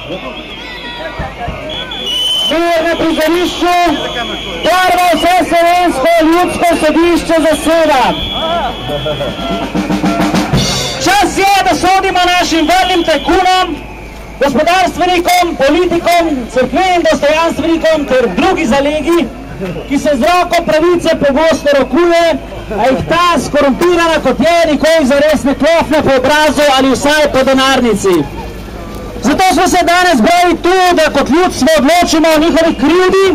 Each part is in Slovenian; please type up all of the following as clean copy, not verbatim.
Mir na prizorišču, prvo vseslovensko ljudsko sodišče zaseda. Čas je, da sodimo našim vrlim tajkunom, gospodarstvenikom, politikom, cerkvenim dostojanstvenikom ter drugi zalegi, ki se z roko pravice pogosto rokuje, a jih ta skorumpirana kot je nikoli zares ne klofne po obrazu ali vsaj po denarnici. Zato smo se danes zbrali tu, da kot ljudstvo odločimo o njihovih krivdi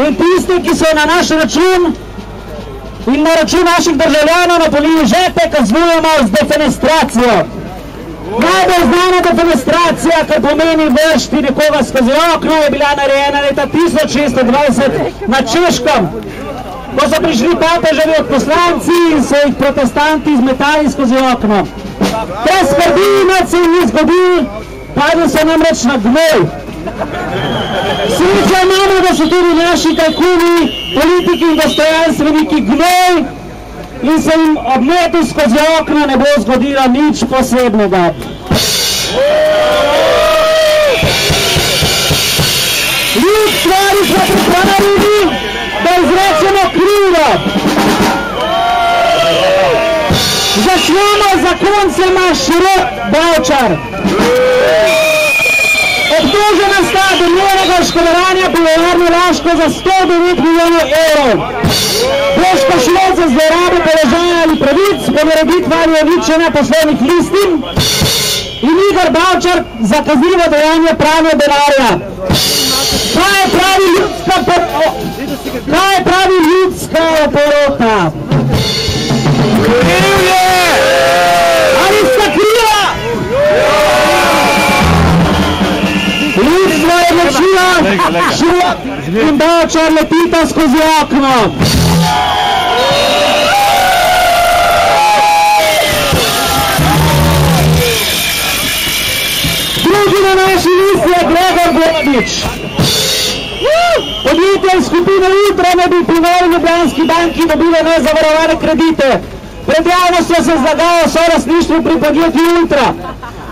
in tisti, ki so na naš račun in na račun naših državljanov napolnili žepe, kaznujemo z defenestracijo. Najbolj znana defenestracija, kar pomeni vršiti nekoga skozi okno, je bila narejena leta 1620 na Češkem, ko so prišli papeževi odposlanci in so jih protestanti izmetali skozi okno. Te skrbi nad se jim ni zgodil, padli so namreč na gnoj. Sreča imamo, da so tudi naši tajkuni, politiki in dostojanstveniki gnoj in se jim ob metu skozi okno ne bo zgodilo nič posebnega. Ljud stvari smo pripravili, da izrečemo krivdo. Začnemo z zakoncema Širok Bavčar. Obtožena sta domnevnega oškodovanja Pivovarne Laško za 109 milijonov evrov. Boško Širok za zlorabo položaja ali pravic, ponareditve ali uničenja poslovnih listin in Igor Bavčar za kaznivo dejanje pranja denarja. Kaj je pravi ljudska oporota? Krivje! Ali sta kriva? Ljudstvo je odločila, Širok in Bavčar letita skozi okno. Drugi na naši listi je Gregor Golobič. Podjetje iz skupine Ultra ne bi pri Novi Ljubljanski banki dobilo nezavarovane kredite. Pred javnostjo se zlagajo solastništvo pri podjetju Ultra.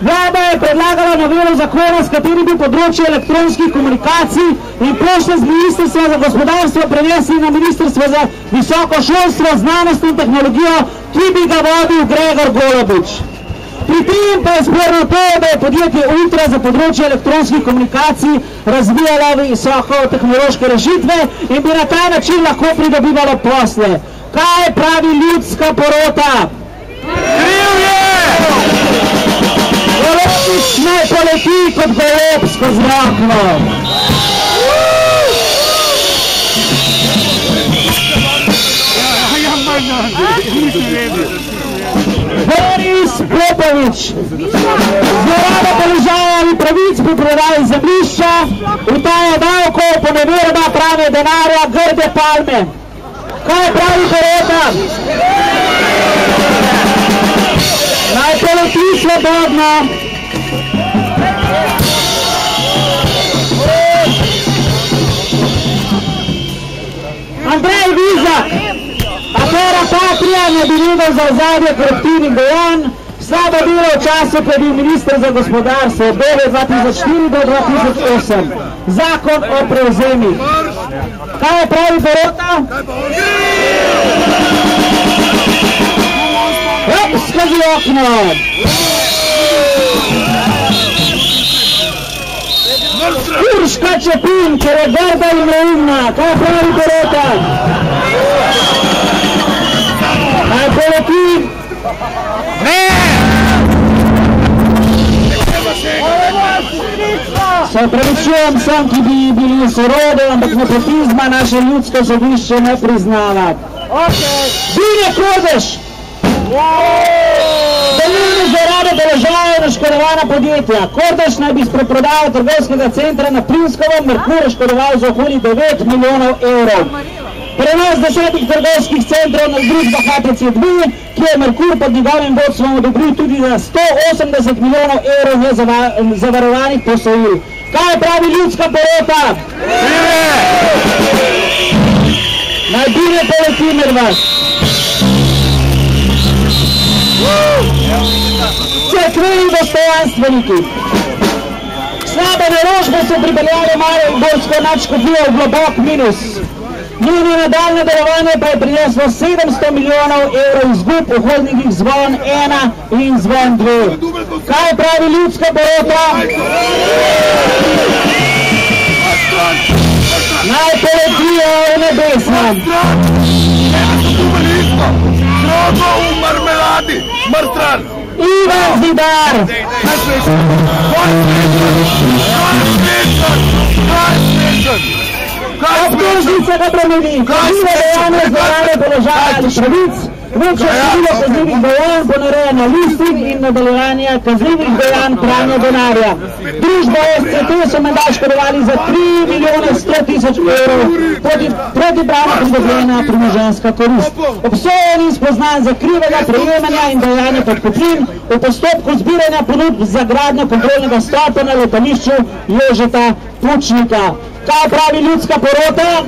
Vlada je predlagala novelo zakona, s kateri bi področje elektronskih komunikacij in pošte z Ministrstva za gospodarstvo prenesli na Ministrstvo za visoko šolstvo, znanost in tehnologijo, ki bi ga vodil Gregor Golobič. Pri tem pa je sporno to, da je podjetje Ultra za področje elektronskih komunikacij razvijalo visoko tehnološke rešitve in bi na ta način lahko pridobivalo posle. Kaj pravi ljudska porota? Krivje! Golobič naj poleti kot golob skozi okno. Boris Popovič, zloraba položaja ali pravic pri prodaji zemljišča, utaja davkov, poneverba, pranje denarja, grde palme. Kaj pravi porota? Naj poleti svobodno. Andrej Vizjak, afera Patria ne bi videl za ozadje koruptivnih dejanj, slabo delo v času, ko je bil minister za gospodarstvo od 2004 do 2008. Zakon o prevzemih. Kaj je pravi porota? Skozi okno. Urška Čepin, ker je grda in neumna. Kaj pravi porota? Kaj poleti? Ne! Se opravičujem vsem, ki bi bili sorode, ampak nepotizma naše ljudsko sodišče ne priznava. Bine Kodeš! Domnevne zlorabe položaja in oškodovana podjetja. Kordež naj bi s preprodajo trgovskega centra na Primskovom Merkur oškodoval za okoli 9 milijonov evrov. Prenos 10 trgovskih centrov na družbo HTC2, ki je Merkur pod njegovim vodstvom odobril tudi za 180 milijonov evrov nezavarovanih posojil. Kaj pravi ljudska porota? Naj bine poleti med vas. Cerkveni dostojanstveniki. Slabe naložbe so pripeljale mariborsko nadškoflijo v globok minus. Njeno nadaljne delovanje pa je prineslo 700 milijonov evrov izgub v holdingih Zvon 1 in Zvon 2. Kaj pravi ljudska porota? Naj poletijo v nebesa. Drogo v marmeladi, mrtran. Ivan Zidar. Obtožnica ga bremeni, kaznivo dejanje zlorabe položaja ali pravic, večje število kaznivih dejanj, ponarejanja listin in nadaljevanja kaznivih dejanj pranja denarja. Družbo SCT so menda škodovali za 3 milijone 100 tisoč evrov protipravno pridobljena premoženjska korist. Obsojen in spoznan za krivega prejemanja in dajanja podkupnin v postopku zbiranja ponudb za gradnjo kontrolnega stopa na letališču Jožeta Pučnika. Kaj pravi ljudska porota?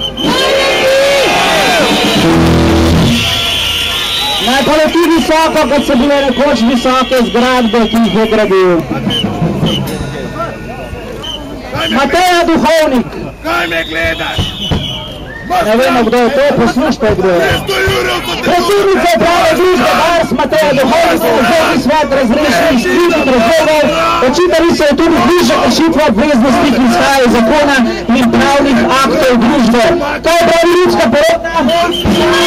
Naj poleti visoko, kot so bile nekoč visoke zgradbe, ki jih je gradil. Mateja Duhovnik. Kaj me gledaš? Ne vemo, kdo je to, poslušajte, kdo je. Predsednica uprave družbe Dars Mateja Duhovnik je vzeti svet razrešenih skrivnih razlogov, očitali so jo tudi bližje kršitve obveznosti, ki izhajajo iz zakona in pravnih aktov družbe. Kaj pravi ljudska porota? Kaj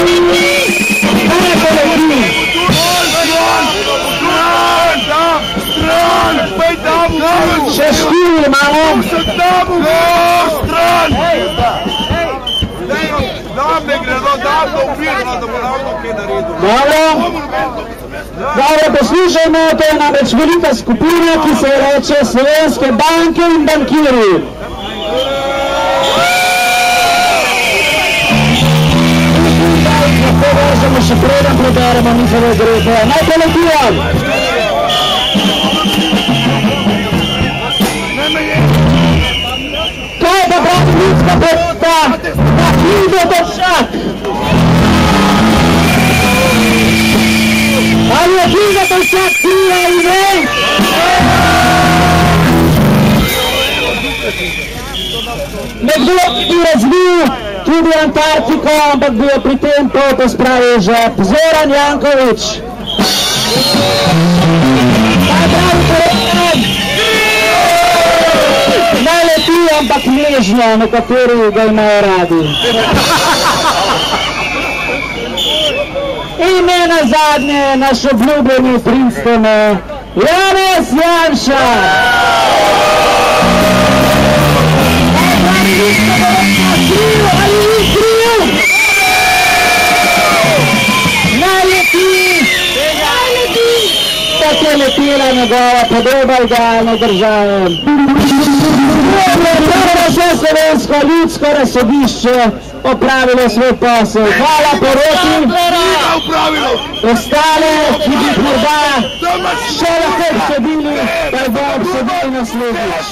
je poleti? Še štiri imamo. Dobro, poslušajmo, to je namreč velika skupina, ki se reče Slovenske banke in bankiri. Lahko vržemo še preden preberemo njihove grepe. Naj poletijo! Kaj pa pravi ljudska porota? Da Hildo Tovšak! Ali je Hildo Tovšak kriva ali ne? Nekdo bi razvil tudi Antarktiko, ampak bi jo pri tem pospravil žep. Zoran Janković. Kaj pravi porota? Naj leti, ampak nežno, nekateri ga imajo radi. In ne nazadnje, naš obljubljeni Princeton, Janez Janša. Kaj pravi ljudska porota? Kriv ali ni kriv? Naj leti! Tako je letela njegova podoba idealne države. Vse slovensko ljudsko razsodišče opravilo svoj posel. Hvala poroti. Ostale, ki bi morda še lahko obsodili, pa bo obsodili naslednjič.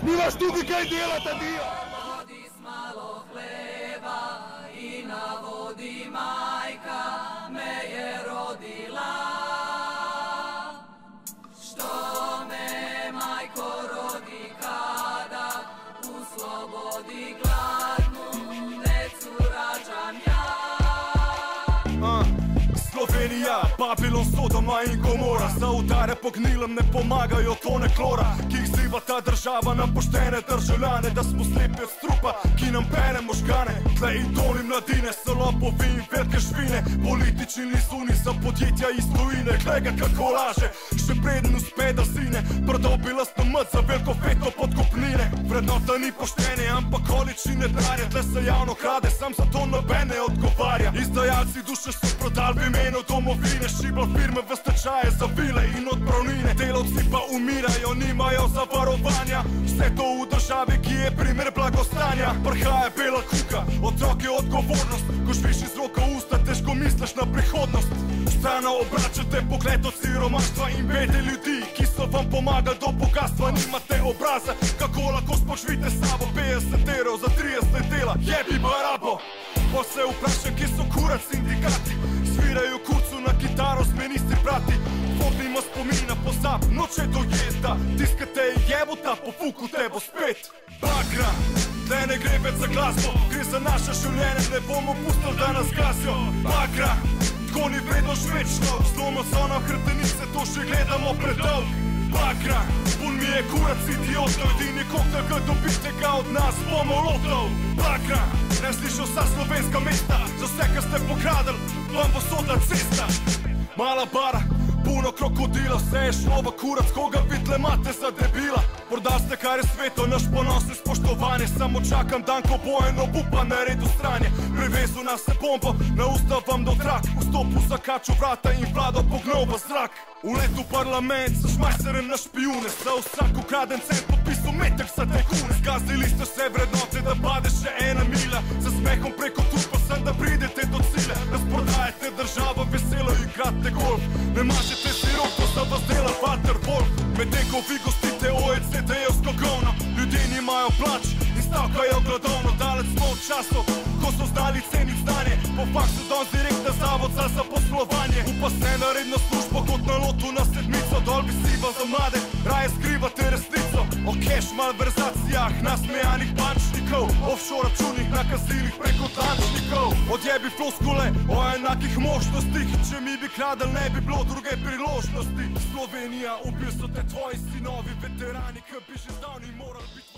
Nimaš tukaj kaj delati, dio. Vodi s malo hleba i na vodi majka me je rodila. Što me majko rodi kada u slobodi gladnu decu rađam ja. Slovenija, Babilon, Sodoma in Gomora. Za udare po gnilem ne pomagajo tone klora, ki jih zliva ta država na poštene državljane. Da smo slepi od strupa, ki nam pere možgane. Tle idoli mladine so lopovi in velike švine. Politični lizuni za podjetja iz tujine. Glej ga kako laže, še preden uspe da zine. Prodal bi lastno mrt za veliko feto podkupnine. Vrednota ni poštene, ampak količine denarja. Tle se javno krade, sam za to noben ne odgovarja. Izdajalci duše so prodali v imenu domovine. Šibla firme v stečaje za vile in odpravnine. Delavci pa umirajo, nimajo zavarovanja. Vse to v državi, ki je primer blagostanja. Prihaja bela kuka, otrok je odgovornost. Ko žviš iz roka usta, težko misliš na prihodnost. Strano obračate pogled od siromaštva in bede ljudi, ki so vam pomagali do bogatstva. Nimate obraza, kako lahko sploh živite s sabo. 50 evrov za 30 let dela, jebi barabo. Pa se vprašam, kje so kurac sindikati. Svirajo kurcu na kitaro, zmenisti brati. Ford ima spomina, pozab, noče dojeta. Tiskate jebota, po fuku te bo spet bakra. Tle ne gre več za glasbo, gre za naše življenje, ne bomo pustili, da nas gasijo. Bakra, tako ni vredno žvečno, zlomo zona hrbtenice, to še gledamo predolg. Bakra, pun mi je kurac idiotov, edini koktel, ki dobite ga od nas, bomo lotov. Bakra, ne slišal vsa slovenska mesta, za vse, kar ste pokradili, vam bo sodla cesta. Mala bara, puno krokodila, vse je šlo v kurac, koga vidle imate za debila. Morda ste, kar je sveto, naš ponos in spoštovanje, samo čakam dan, ko bo eno bupa naredil stranje. Privezul nas je bombo, na usta vam dal trak, vstopil zakačil vrata in vlado pognal v zrak. Uletu parlament, sa šmajserem na špijune, za vsak ukraden cent podpisal metek za tajkune. Zgazdili ste vse vrednote, da pade še ena mila, za smehom preko trupa sem, da pridete do cilja. Razprodajate državo, veselo igrate golf, ne mažete si roko, za vas dela Waterwolf. Medtem ko vi gostite OECD-evsko govno, ljudje nimajo plač in stavkajo gladovno. Daleč smo od časov, ko so znali ceniti znanje, po faksu danes direkt na zavod za zaposlovanje. Upa se na redno službo kot na lotu na sedmico, dol bi siva za mlade, raje skrivate resnico. O cash malverzacijah, nasmejanih bančnikov, offshore računih, nakazilih preko tančnikov. Odjebi floskule o enakih možnostih, če mi bi kradel, ne bi bilo druge priložnosti. Slovenija, ubil so te tvoji sinovi, veterani, ki bi že zdavni morali biti